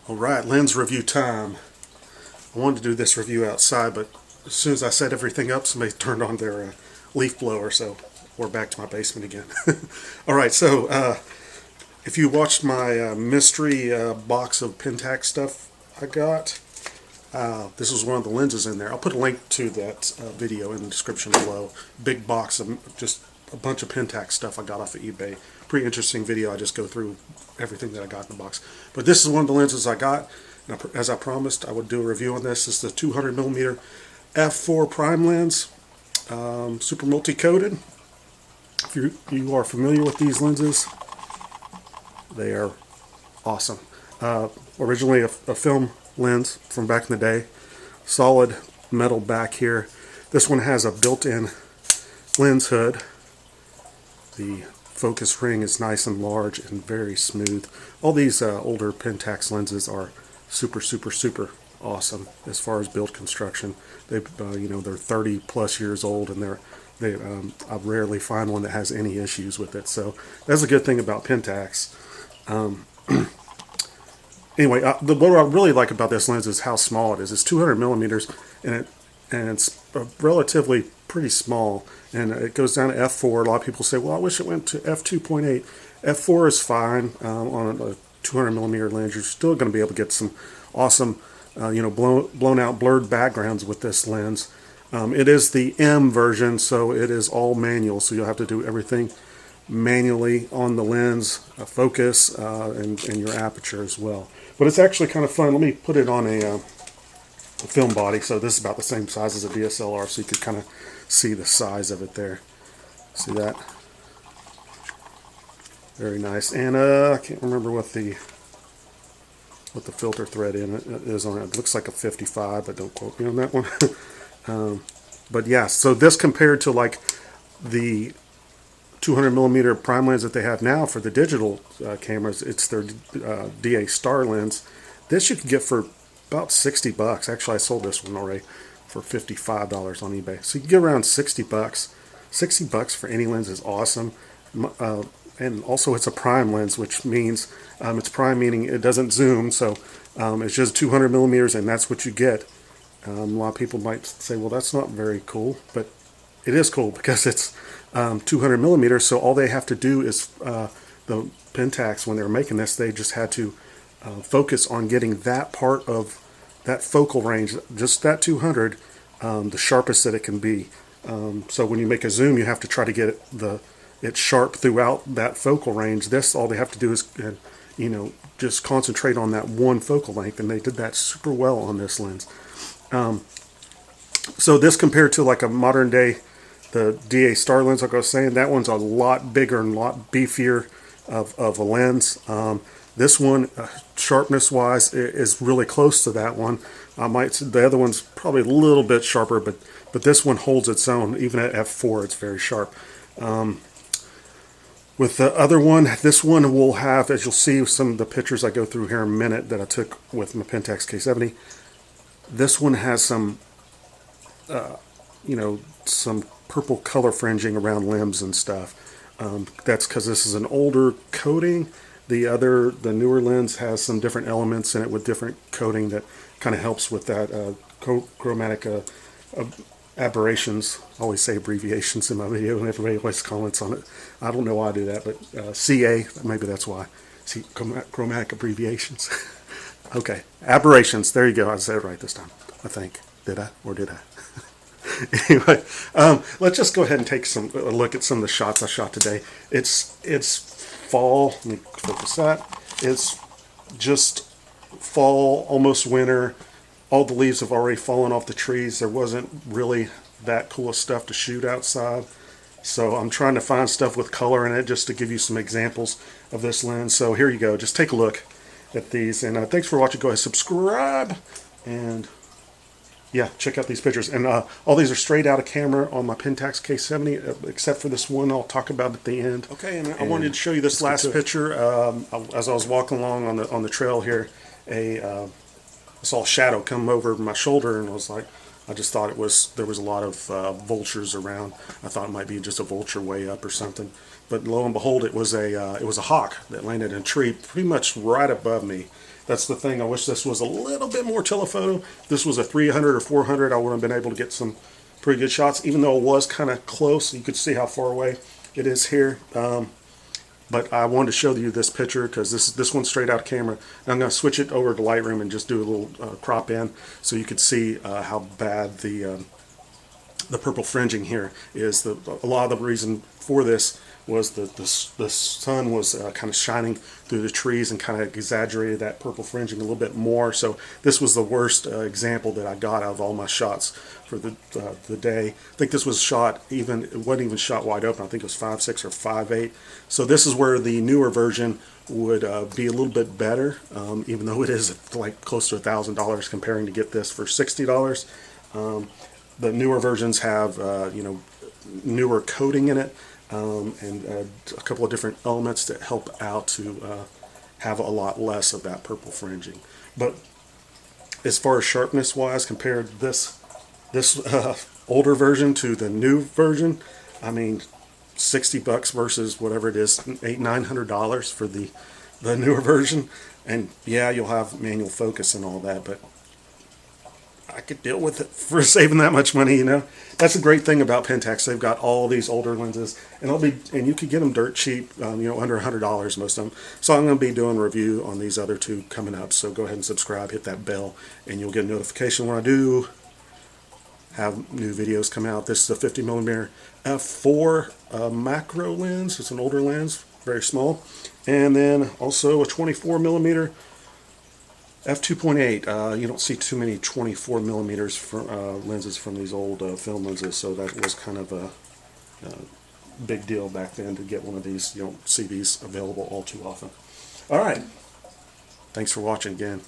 Alright, lens review time. I wanted to do this review outside, but as soon as I set everything up, somebody turned on their leaf blower, so we're back to my basement again. Alright, so if you watched my mystery box of Pentax stuff I got, this was one of the lenses in there. I'll put a link to that video in the description below. Big box of just a bunch of Pentax stuff I got off of eBay. Pretty interesting video. I just go through everything that I got in the box. But this is one of the lenses I got. And as I promised, I would do a review on this. This is the 200mm f4 prime lens, super multi-coated. If you are familiar with these lenses, they are awesome. Originally a film lens from back in the day, solid metal back here. This one has a built-in lens hood. The focus ring is nice and large and very smooth. All these older Pentax lenses are super awesome as far as build construction. They they're 30 plus years old, and I rarely find one that has any issues with it. So that's a good thing about Pentax. Anyway, what I really like about this lens is how small it is. It's 200mm, and it's relatively pretty small, and it goes down to f4. A lot of people say, well, I wish it went to f2.8. f4 is fine on a 200mm lens. You're still going to be able to get some awesome, blown out blurred backgrounds with this lens. It is the M version, so it is all manual, so you'll have to do everything manually on the lens, focus, and your aperture as well. But it's actually kind of fun. Let me put it on a film body. So this is about the same size as a DSLR, so you could kind of see the size of it there. See that? Very nice. And I can't remember what the filter thread in it is on it. It looks like a 55, but don't quote me on that one. But yeah, so this compared to like the 200mm prime lens that they have now for the digital cameras, it's their DA Star lens. This you can get for about 60 bucks. Actually, I sold this one already for $55 on eBay. So you can get around 60 bucks. 60 bucks for any lens is awesome. And also it's a prime lens, which means it's prime meaning it doesn't zoom. So it's just 200mm, and that's what you get. A lot of people might say, well, that's not very cool, but it is cool because it's 200mm. So all they have to do is the Pentax, when they were making this, they just had to focus on getting that part of that focal range, just that 200, the sharpest that it can be. So when you make a zoom, you have to try to get it sharp throughout that focal range. This, all they have to do is just concentrate on that one focal length, and they did that super well on this lens. So this compared to like a modern day, the DA Star lens, like I was saying, that one's a lot bigger and a lot beefier of a lens. This one, sharpness wise, is really close to that one. The other one's probably a little bit sharper, but this one holds its own. Even at f4, it's very sharp. With the other one, this one will have, as you'll see some of the pictures I go through here in a minute that I took with my Pentax K70, this one has some some purple color fringing around limbs and stuff. That's because this is an older coating. The newer lens has some different elements in it with different coating that kind of helps with that chromatic aberrations. I always say abbreviations in my video, and everybody always comments on it. I don't know why I do that, but CA, maybe that's why. See, chromatic abbreviations. Okay, aberrations. There you go. I said it right this time, I think. Did I? Or did I? Anyway, let's just go ahead and take a look at some of the shots I shot today. It's fall. Let me focus that. It's just fall, almost winter. All the leaves have already fallen off the trees. There wasn't really that cool stuff to shoot outside. So I'm trying to find stuff with color in it just to give you some examples of this lens. So here you go. Just take a look at these. And thanks for watching. Go ahead, subscribe, and yeah, check out these pictures. And all these are straight out of camera on my Pentax K70, except for this one I'll talk about at the end. Okay, and I wanted to show you this last picture. As I was walking along on the trail here, I saw a shadow come over my shoulder, and I was like, I just thought there was a lot of vultures around. I thought it might be just a vulture way up or something. But lo and behold, it was a hawk that landed in a tree pretty much right above me. That's the thing. I wish this was a little bit more telephoto. If this was a 300 or 400, I would have been able to get some pretty good shots, even though it was kind of close. You could see how far away it is here. But I wanted to show you this picture because this one's straight out of camera. And I'm going to switch it over to Lightroom and just do a little crop in so you could see how bad the purple fringing here is. A lot of the reason for this was that the sun was kind of shining through the trees and kind of exaggerated that purple fringing a little bit more. So this was the worst example that I got out of all my shots for the day. I think this was shot it wasn't even shot wide open. I think it was 5.6 or 5.8. So this is where the newer version would be a little bit better, even though it is like close to $1,000 comparing to get this for $60. The newer versions have newer coating in it. And a couple of different elements that help out to have a lot less of that purple fringing. But as far as sharpness wise, compared this older version to the new version, I mean, $60 versus whatever it is, $900 for the newer version. And yeah, you'll have manual focus and all that, but I could deal with it for saving that much money, That's a great thing about Pentax. They've got all these older lenses, and you could get them dirt cheap, under $100 most of them. So I'm going to be doing a review on these other two coming up. So go ahead and subscribe, hit that bell, and you'll get a notification when I do have new videos come out. This is a 50mm f4 macro lens. It's an older lens, very small, and then also a 24mm f2.8. You don't see too many 24mm lenses from these old film lenses, so that was kind of a big deal back then to get one of these. You don't see these available all too often. All right. Thanks for watching again.